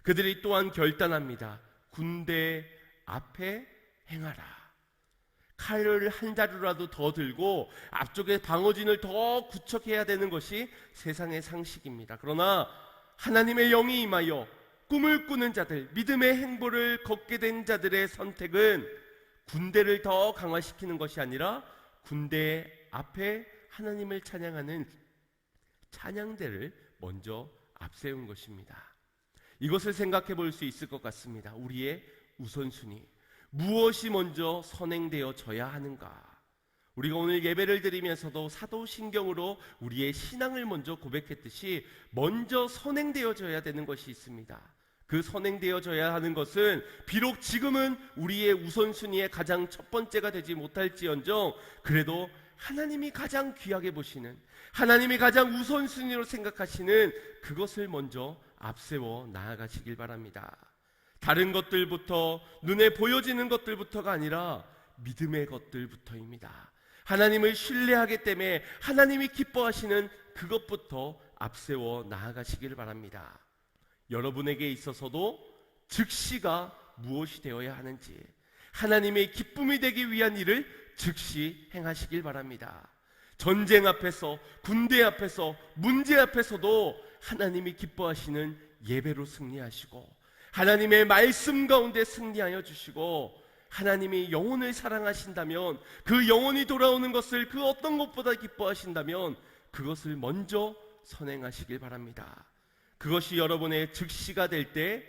그들이 또한 결단합니다. 군대 앞에 행하라. 칼을 한 자루라도 더 들고 앞쪽에 방어진을 더 구축해야 되는 것이 세상의 상식입니다. 그러나 하나님의 영이 임하여 꿈을 꾸는 자들, 믿음의 행보를 걷게 된 자들의 선택은 군대를 더 강화시키는 것이 아니라 군대 앞에 하나님을 찬양하는 찬양대를 먼저 앞세운 것입니다. 이것을 생각해 볼 수 있을 것 같습니다. 우리의 우선순위, 무엇이 먼저 선행되어져야 하는가? 우리가 오늘 예배를 드리면서도 사도신경으로 우리의 신앙을 먼저 고백했듯이 먼저 선행되어져야 되는 것이 있습니다. 그 선행되어져야 하는 것은 비록 지금은 우리의 우선순위의 가장 첫 번째가 되지 못할지언정 그래도 하나님이 가장 귀하게 보시는, 하나님이 가장 우선순위로 생각하시는 그것을 먼저 앞세워 나아가시길 바랍니다. 다른 것들부터, 눈에 보여지는 것들부터가 아니라 믿음의 것들부터입니다. 하나님을 신뢰하기 때문에 하나님이 기뻐하시는 그것부터 앞세워 나아가시길 바랍니다. 여러분에게 있어서도 즉시가 무엇이 되어야 하는지, 하나님의 기쁨이 되기 위한 일을 즉시 행하시길 바랍니다. 전쟁 앞에서, 군대 앞에서, 문제 앞에서도 하나님이 기뻐하시는 예배로 승리하시고, 하나님의 말씀 가운데 승리하여 주시고, 하나님이 영혼을 사랑하신다면, 그 영혼이 돌아오는 것을 그 어떤 것보다 기뻐하신다면 그것을 먼저 선행하시길 바랍니다. 그것이 여러분의 즉시가 될 때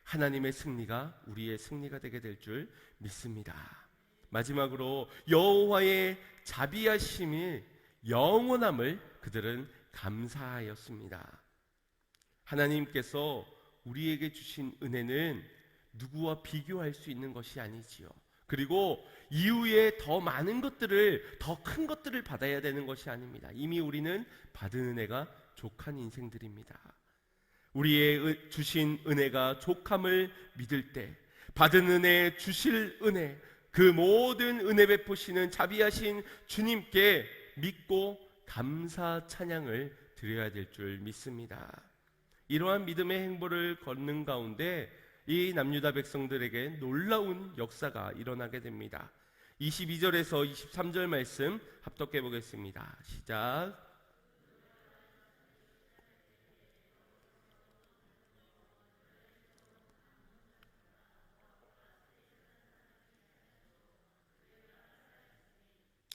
하나님의 승리가 우리의 승리가 되게 될 줄 믿습니다. 마지막으로 여호와의 자비하심이 영원함을 그들은 감사하였습니다. 하나님께서 우리에게 주신 은혜는 누구와 비교할 수 있는 것이 아니지요. 그리고 이후에 더 많은 것들을, 더 큰 것들을 받아야 되는 것이 아닙니다. 이미 우리는 받은 은혜가 족한 인생들입니다. 우리의 주신 은혜가 족함을 믿을 때, 받은 은혜, 주실 은혜, 그 모든 은혜 베푸시는 자비하신 주님께 믿고 감사 찬양을 드려야 될 줄 믿습니다. 이러한 믿음의 행보를 걷는 가운데 이 남유다 백성들에게 놀라운 역사가 일어나게 됩니다. 22절에서 23절 말씀 합독해 보겠습니다. 시작.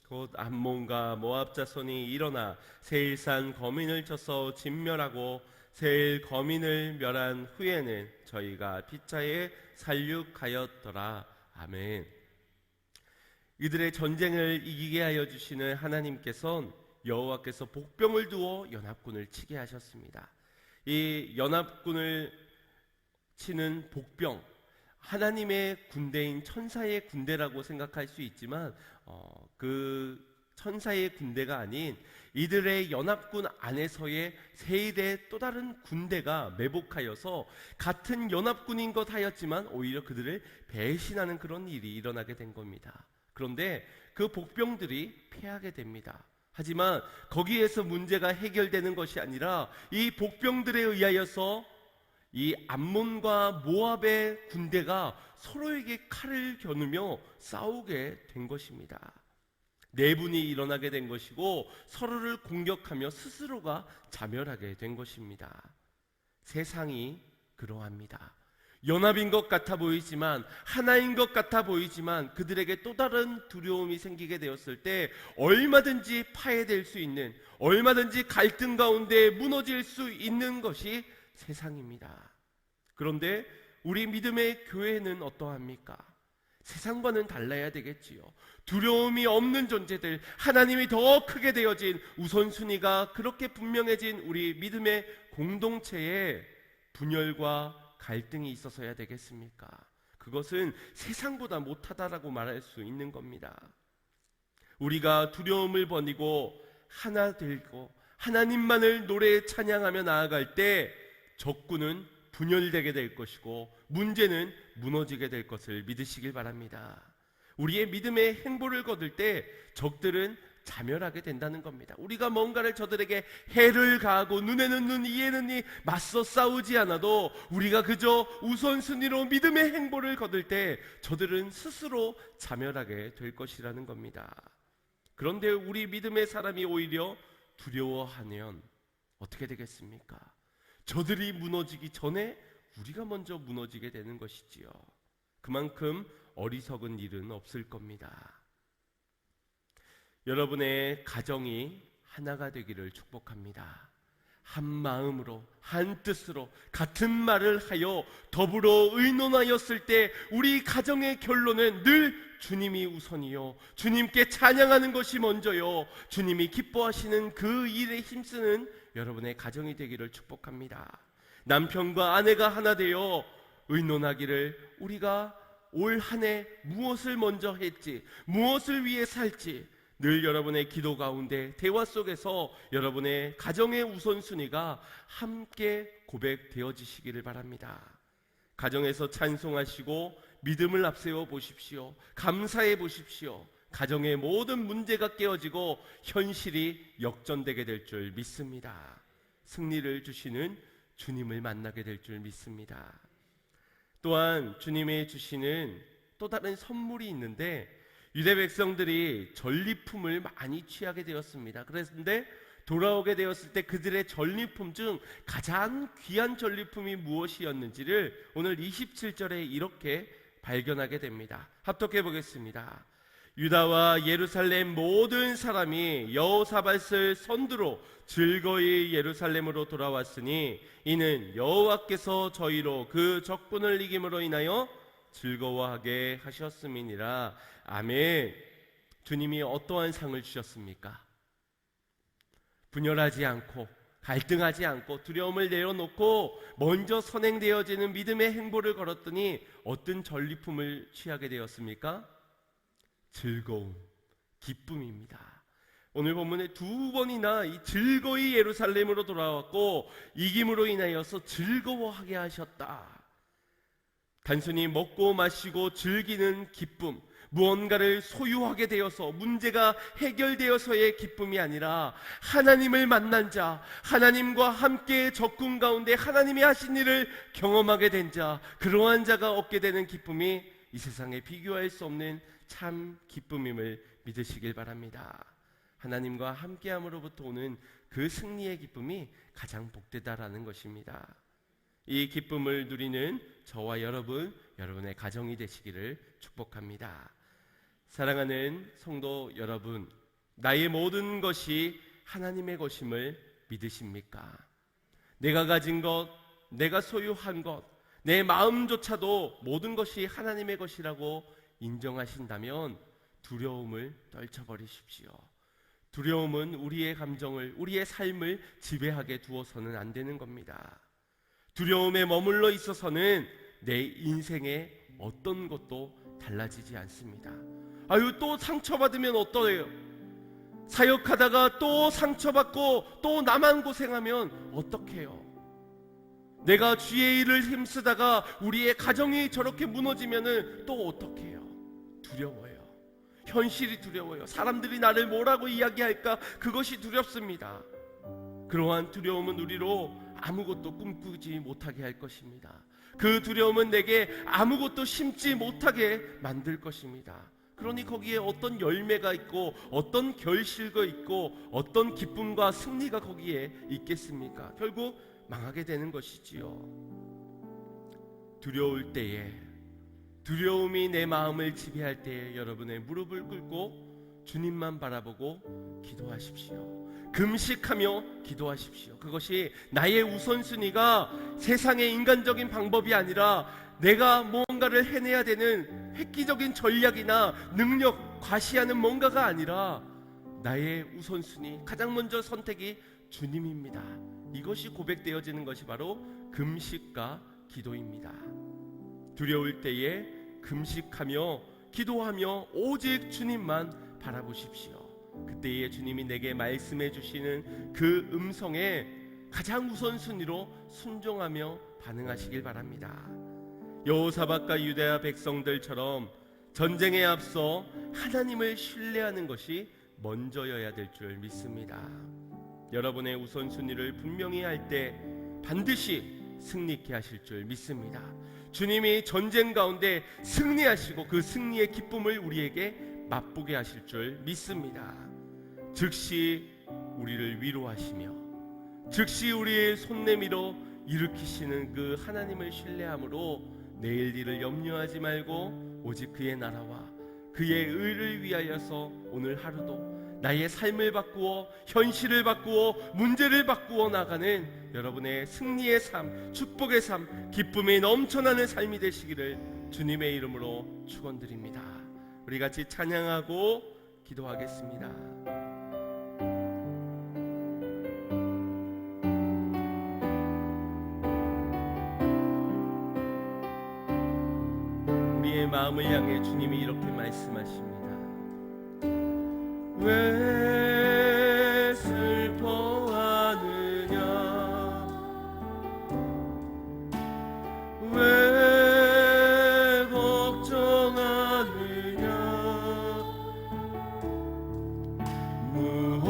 곧 암몬과 모압 자손이 일어나 세일산 거민을 쳐서 진멸하고 세일 거민을 멸한 후에는 저희가 피차에 살육하였더라. 아멘. 이들의 전쟁을 이기게 하여 주시는 하나님께서는 여호와께서 복병을 두어 연합군을 치게 하셨습니다. 이 연합군을 치는 복병, 하나님의 군대인 천사의 군대라고 생각할 수 있지만 그 천사의 군대가 아닌 이들의 연합군 안에서의 세일의 또 다른 군대가 매복하여서 같은 연합군인 것 하였지만 오히려 그들을 배신하는 그런 일이 일어나게 된 겁니다. 그런데 그 복병들이 패하게 됩니다. 하지만 거기에서 문제가 해결되는 것이 아니라 이 복병들에 의하여서 이 암몬과 모압의 군대가 서로에게 칼을 겨누며 싸우게 된 것입니다. 내분이 일어나게 된 것이고 서로를 공격하며 스스로가 자멸하게 된 것입니다. 세상이 그러합니다. 연합인 것 같아 보이지만, 하나인 것 같아 보이지만 그들에게 또 다른 두려움이 생기게 되었을 때 얼마든지 파해될 수 있는, 얼마든지 갈등 가운데 무너질 수 있는 것이 세상입니다. 그런데 우리 믿음의 교회는 어떠합니까? 세상과는 달라야 되겠지요. 두려움이 없는 존재들, 하나님이 더 크게 되어진 우선순위가 그렇게 분명해진 우리 믿음의 공동체에 분열과 갈등이 있어서야 되겠습니까? 그것은 세상보다 못하다라고 말할 수 있는 겁니다. 우리가 두려움을 버리고 하나 되고 하나님만을 노래 찬양하며 나아갈 때 적군은 분열되게 될 것이고 문제는 무너지게 될 것을 믿으시길 바랍니다. 우리의 믿음의 행보를 거둘 때 적들은 자멸하게 된다는 겁니다. 우리가 뭔가를 저들에게 해를 가하고 눈에는 눈, 이에는 이 맞서 싸우지 않아도 우리가 그저 우선순위로 믿음의 행보를 거둘 때 저들은 스스로 자멸하게 될 것이라는 겁니다. 그런데 우리 믿음의 사람이 오히려 두려워하면 어떻게 되겠습니까? 저들이 무너지기 전에 우리가 먼저 무너지게 되는 것이지요. 그만큼 어리석은 일은 없을 겁니다. 여러분의 가정이 하나가 되기를 축복합니다. 한 마음으로, 한 뜻으로 같은 말을 하여 더불어 의논하였을 때 우리 가정의 결론은 늘 주님이 우선이요, 주님께 찬양하는 것이 먼저요, 주님이 기뻐하시는 그 일에 힘쓰는 여러분의 가정이 되기를 축복합니다. 남편과 아내가 하나 되어 의논하기를, 우리가 올 한 해 무엇을 먼저 했지, 무엇을 위해 살지, 늘 여러분의 기도 가운데, 대화 속에서 여러분의 가정의 우선순위가 함께 고백되어지시기를 바랍니다. 가정에서 찬송하시고 믿음을 앞세워 보십시오. 감사해 보십시오. 가정의 모든 문제가 깨어지고 현실이 역전되게 될 줄 믿습니다. 승리를 주시는 주님을 만나게 될 줄 믿습니다. 또한 주님이 주시는 또 다른 선물이 있는데, 유대 백성들이 전리품을 많이 취하게 되었습니다. 그런데 돌아오게 되었을 때 그들의 전리품 중 가장 귀한 전리품이 무엇이었는지를 오늘 27절에 이렇게 발견하게 됩니다. 합독해 보겠습니다. 유다와 예루살렘 모든 사람이 여호사밧을 선두로 즐거이 예루살렘으로 돌아왔으니 이는 여호와께서 저희로 그 적군을 이김으로 인하여 즐거워하게 하셨음이니라. 아멘. 주님이 어떠한 상을 주셨습니까? 분열하지 않고 갈등하지 않고 두려움을 내려놓고 먼저 선행되어지는 믿음의 행보를 걸었더니 어떤 전리품을 취하게 되었습니까? 즐거움, 기쁨입니다. 오늘 본문에 두 번이나 이 즐거이 예루살렘으로 돌아왔고 이김으로 인하여서 즐거워하게 하셨다. 단순히 먹고 마시고 즐기는 기쁨, 무언가를 소유하게 되어서 문제가 해결되어서의 기쁨이 아니라 하나님을 만난 자, 하나님과 함께 적군 가운데 하나님이 하신 일을 경험하게 된 자, 그러한 자가 얻게 되는 기쁨이 이 세상에 비교할 수 없는 참 기쁨임을 믿으시길 바랍니다. 하나님과 함께함으로부터 오는 그 승리의 기쁨이 가장 복되다라는 것입니다. 이 기쁨을 누리는 저와 여러분의 가정이 되시기를 축복합니다. 사랑하는 성도 여러분, 나의 모든 것이 하나님의 것임을 믿으십니까? 내가 가진 것, 내가 소유한 것, 내 마음조차도 모든 것이 하나님의 것이라고 인정하신다면 두려움을 떨쳐버리십시오. 두려움은 우리의 감정을, 우리의 삶을 지배하게 두어서는 안 되는 겁니다. 두려움에 머물러 있어서는 내 인생에 어떤 것도 달라지지 않습니다. 아유, 또 상처받으면 어떠해요? 사역하다가 또 상처받고 또 나만 고생하면 어떡해요? 내가 주의 일을 힘쓰다가 우리의 가정이 저렇게 무너지면 또 어떡해요? 두려워요. 현실이 두려워요. 사람들이 나를 뭐라고 이야기할까? 그것이 두렵습니다. 그러한 두려움은 우리로 아무것도 꿈꾸지 못하게 할 것입니다. 그 두려움은 내게 아무것도 심지 못하게 만들 것입니다. 그러니 거기에 어떤 열매가 있고 어떤 결실가 있고 어떤 기쁨과 승리가 거기에 있겠습니까? 결국 망하게 되는 것이지요. 두려울 때에, 두려움이 내 마음을 지배할 때에 여러분의 무릎을 꿇고 주님만 바라보고 기도하십시오. 금식하며 기도하십시오. 그것이 나의 우선순위가 세상의 인간적인 방법이 아니라 내가 무언가를 해내야 되는 획기적인 전략이나 능력, 과시하는 뭔가가 아니라 나의 우선순위, 가장 먼저 선택이 주님입니다. 이것이 고백되어지는 것이 바로 금식과 기도입니다. 두려울 때에 금식하며 기도하며 오직 주님만 바라보십시오. 그때에 주님이 내게 말씀해 주시는 그 음성에 가장 우선순위로 순종하며 반응하시길 바랍니다. 여호사밧과 유다 백성들처럼 전쟁에 앞서 하나님을 신뢰하는 것이 먼저여야 될 줄 믿습니다. 여러분의 우선순위를 분명히 할 때 반드시 승리케 하실 줄 믿습니다. 주님이 전쟁 가운데 승리하시고 그 승리의 기쁨을 우리에게 맛보게 하실 줄 믿습니다. 즉시 우리를 위로하시며 즉시 우리의 손내밀어 일으키시는 그 하나님을 신뢰함으로 내일 일을 염려하지 말고 오직 그의 나라와 그의 의를 위하여서 오늘 하루도 나의 삶을 바꾸어 현실을 바꾸어 문제를 바꾸어 나가는 여러분의 승리의 삶, 축복의 삶, 기쁨이 넘쳐나는 삶이 되시기를 주님의 이름으로 축원드립니다. 우리 같이 찬양하고 기도하겠습니다. 우리의 마음을 향해 주님이 이렇게 말씀하십니다. 왜 슬퍼하느냐, 왜 걱정하느냐, 무엇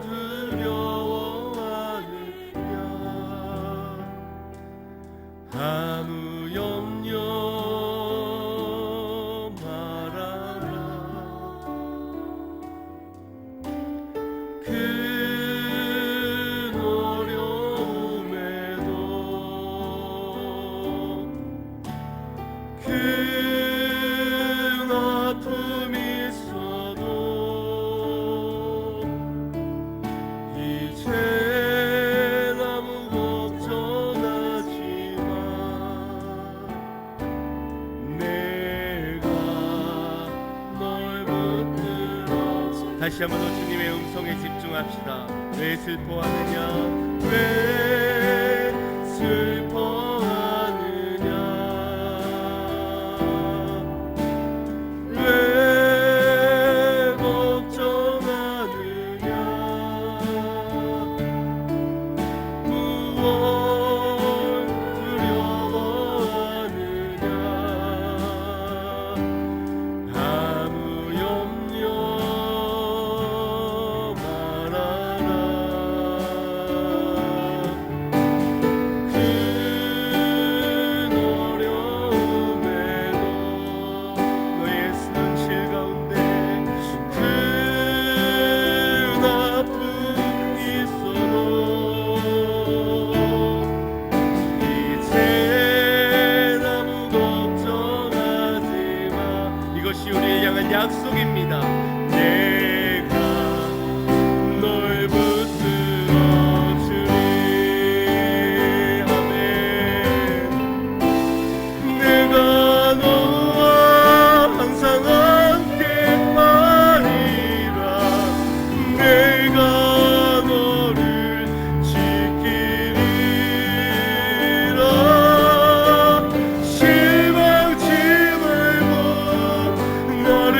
두려워하느냐, 아무 염려 다시 한번 더 주님의 음성에 집중합시다. 왜 슬퍼하느냐, 왜 슬퍼하느냐, 왜 걱정하느냐, 무엇 두려워하느냐, 아무 염려 약속입니다. 내가 널 붙들어 주리. 아멘. 내가 너와 항상 함께 하리라. 내가 너를 지키리라. 실망치 말고 나를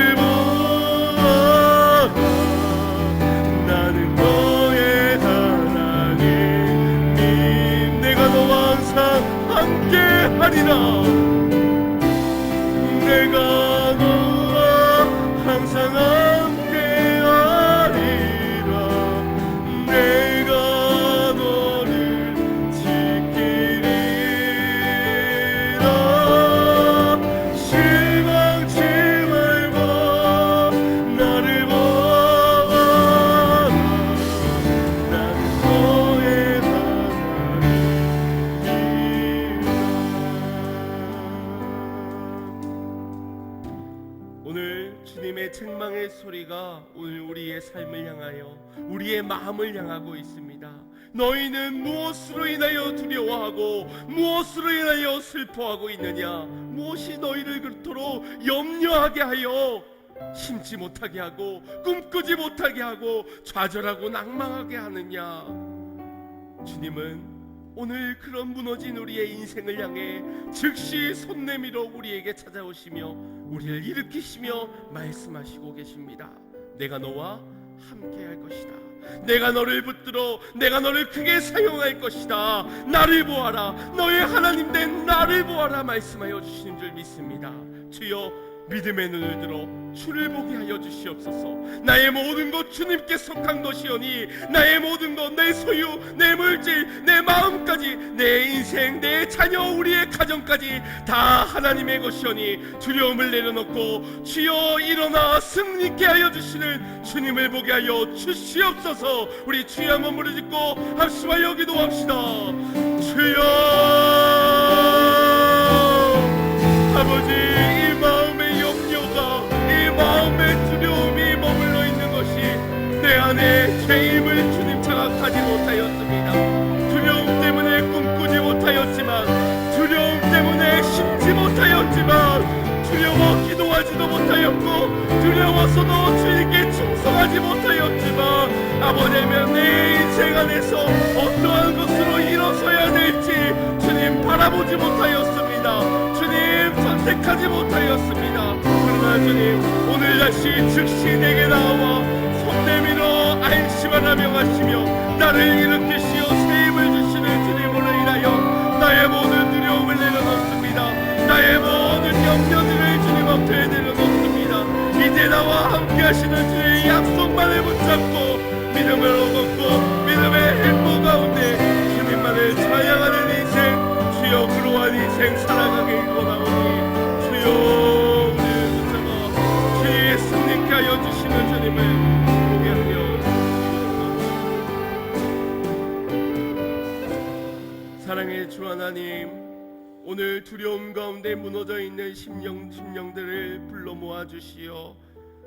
오늘 주님의 책망의 소리가 오늘 우리의 삶을 향하여 우리의 마음을 향하고 있습니다. 너희는 무엇으로 인하여 두려워하고 무엇으로 인하여 슬퍼하고 있느냐? 무엇이 너희를 그토록 염려하게 하여 심지 못하게 하고 꿈꾸지 못하게 하고 좌절하고 낭망하게 하느냐? 주님은 오늘 그런 무너진 우리의 인생을 향해 즉시 손 내밀어 우리에게 찾아오시며 우리를 일으키시며 말씀하시고 계십니다. 내가 너와 함께 할 것이다. 내가 너를 붙들어 내가 너를 크게 사용할 것이다. 나를 보아라. 너의 하나님 된 나를 보아라 말씀하여 주시는 줄 믿습니다. 주여, 믿음의 눈을 들어 주를 보게 하여 주시옵소서. 나의 모든 것 주님께 속한 것이오니 나의 모든 것, 내 소유, 내 물질, 내 마음까지, 내 인생, 내 자녀, 우리의 가정까지 다 하나님의 것이오니 두려움을 내려놓고 주여 일어나 승리케 하여 주시는 주님을 보게 하여 주시옵소서. 우리 주여 한번 무릎 짓고 합심하여 기도합시다. 주여, 아버지, 이 마음의 염려가, 이 마음의 두려움이 머물러 있는 것이 내 안에 죄임을 주님 자각하지 못하였습니다. 두려움 때문에 꿈꾸지 못하였지만, 두려움 때문에 심지 못하였지만, 두려워 기도하지도 못하였고 두려워서도 주님께 충성하지 못하였지만, 아버지면 내 인생 안에서 어떠한 것으로 일어서야 될지 주님 바라보지 못하였습니다. 주님 선택하지 못하였습니다. 그러나 주님 오늘 다시 즉시 내게 나와 손 내밀어 안심하라 명하시며 나를 일으키시어 새 힘을 주시는 주님으로 인하여 나의 모든 두려움을 내려놓습니다. 나의 모든 염려들을 주님 앞에 내려놓습니다. 이제 나와 함께 하시는 주의 약속만을 붙잡고 믿음으로 걷고 믿음의 행복 가운데 주님만을 찬양하는 인생, 주여 그러한 인생 살아가게 원하오니 주여 우리를 붙잡아 주의 승리케 하여 주시는 주님을 보게 하여 주옵소서. 사랑의 주 하나님, 오늘 두려움 가운데 무너져 있는 심령들을 불러 모아 주시어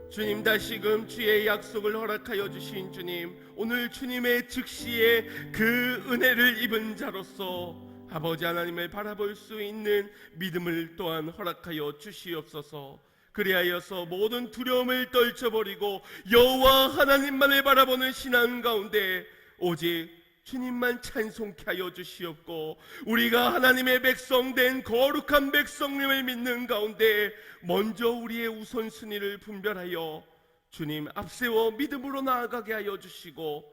주님, 다시금 주의 약속을 허락하여 주신 주님, 오늘 주님의 즉시에 그 은혜를 입은 자로서 아버지 하나님을 바라볼 수 있는 믿음을 또한 허락하여 주시옵소서. 그리하여서 모든 두려움을 떨쳐버리고 여호와 하나님만을 바라보는 신앙 가운데 오직 주님만 찬송케 하여 주시옵고, 우리가 하나님의 백성 된 거룩한 백성님을 믿는 가운데 먼저 우리의 우선순위를 분별하여 주님 앞세워 믿음으로 나아가게 하여 주시고,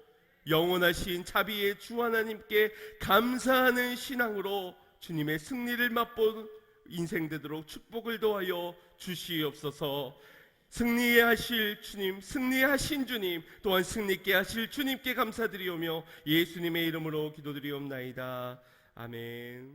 영원하신 자비의 주 하나님께 감사하는 신앙으로 주님의 승리를 맛본 인생 되도록 축복을 도하여 주시옵소서. 승리하실 주님, 승리하신 주님, 또한 승리케 하실 주님께 감사드리오며 예수님의 이름으로 기도드리옵나이다. 아멘.